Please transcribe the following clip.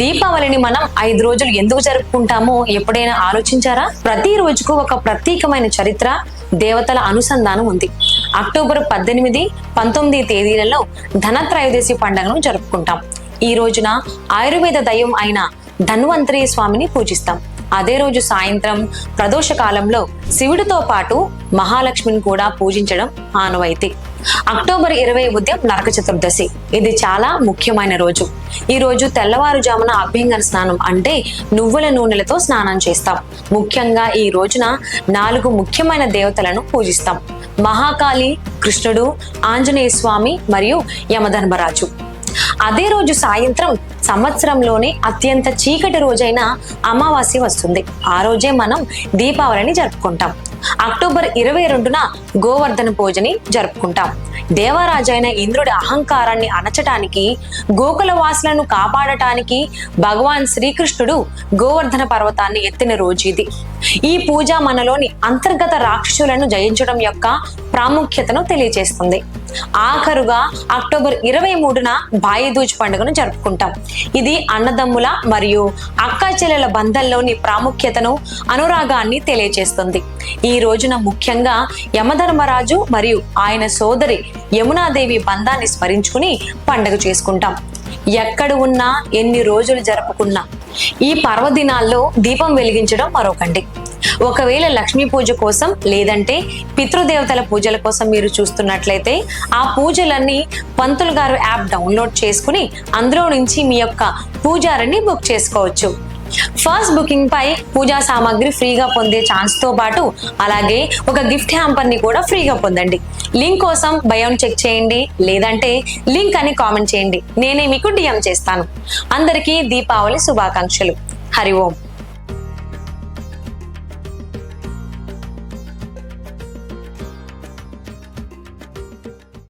దీపావళిని మనం 5 రోజులు ఎందుకు జరుపుకుంటామో ఎప్పుడైనా ఆలోచించారా? ప్రతి రోజుకు ఒక ప్రత్యేకమైన చరిత్ర, దేవతల అనుసంధానం ఉంది. అక్టోబర్ 18, 19 తేదీలలో ధనత్రయోదశి పండుగను జరుపుకుంటాం. ఈ రోజున ఆయుర్వేద దైవం అయిన ధన్వంతరి స్వామిని పూజిస్తాం. అదే రోజు సాయంత్రం ప్రదోష కాలంలో శివుడితో పాటు మహాలక్ష్మిని కూడా పూజించడం ఆనవాయితీ. అక్టోబర్ 20 ఉదయం నరక చతుర్దశి. ఇది చాలా ముఖ్యమైన రోజు. ఈ రోజు తెల్లవారుజామున అభ్యంగన స్నానం అంటే నువ్వుల నూనెలతో స్నానం చేస్తాం. ముఖ్యంగా ఈ రోజున 4 ముఖ్యమైన దేవతలను పూజిస్తాం: మహాకాళి, కృష్ణుడు, ఆంజనేయ స్వామి మరియు యమధర్మరాజు. అదే రోజు సాయంత్రం సంవత్సరంలోనే అత్యంత చీకటి రోజైన అమావాస్య వస్తుంది. ఆ రోజే మనం దీపావళిని జరుపుకుంటాం. అక్టోబర్ 22న గోవర్ధన పూజని జరుపుకుంటాం. దేవరాజైన ఇంద్రుడి అహంకారాన్ని అణచటానికి, గోకులవాసులను కాపాడటానికి భగవాన్ శ్రీకృష్ణుడు గోవర్ధన పర్వతాన్ని ఎత్తిన రోజు ఇది. ఈ పూజ మనలోని అంతర్గత రాక్షసులను జయించడం యొక్క ప్రాముఖ్యతను తెలియజేస్తుంది. ఆఖరుగా అక్టోబర్ 23న భాయిదూజ్ పండుగను జరుపుకుంటాం. ఇది అన్నదమ్ముల మరియు అక్క చెల్లెల బంధంలోని ప్రాముఖ్యతను, అనురాగాన్ని తెలియజేస్తుంది. ఈ రోజున ముఖ్యంగా యమధర్మరాజు మరియు ఆయన సోదరి యమునాదేవి బంధాన్ని స్మరించుకుని పండుగ చేసుకుంటాం. ఎక్కడ ఉన్నా, ఎన్ని రోజులు జరుపుకున్నా ఈ పర్వదినాల్లో దీపం వెలిగించడం మరొకండి. ఒకవేళ లక్ష్మీ పూజ కోసం లేదంటే పితృదేవతల పూజల కోసం మీరు చూస్తున్నట్లయితే ఆ పూజలన్నీ పంతులు గారు యాప్ డౌన్లోడ్ చేసుకుని అందులో నుంచి మీ యొక్క పూజారిని బుక్ చేసుకోవచ్చు. ఫస్ట్ బుకింగ్ పై పూజా సామాగ్రి ఫ్రీగా పొందే ఛాన్స్ తో పాటు అలాగే ఒక గిఫ్ట్ హ్యాంపర్ ని కూడా ఫ్రీగా పొందండి. లింక్ కోసం బయోని చెక్ చేయండి, లేదంటే లింక్ అని కామెంట్ చేయండి. నేనే మీకు డిఎం చేస్తాను. అందరికీ దీపావళి శుభాకాంక్షలు. హరి ఓం.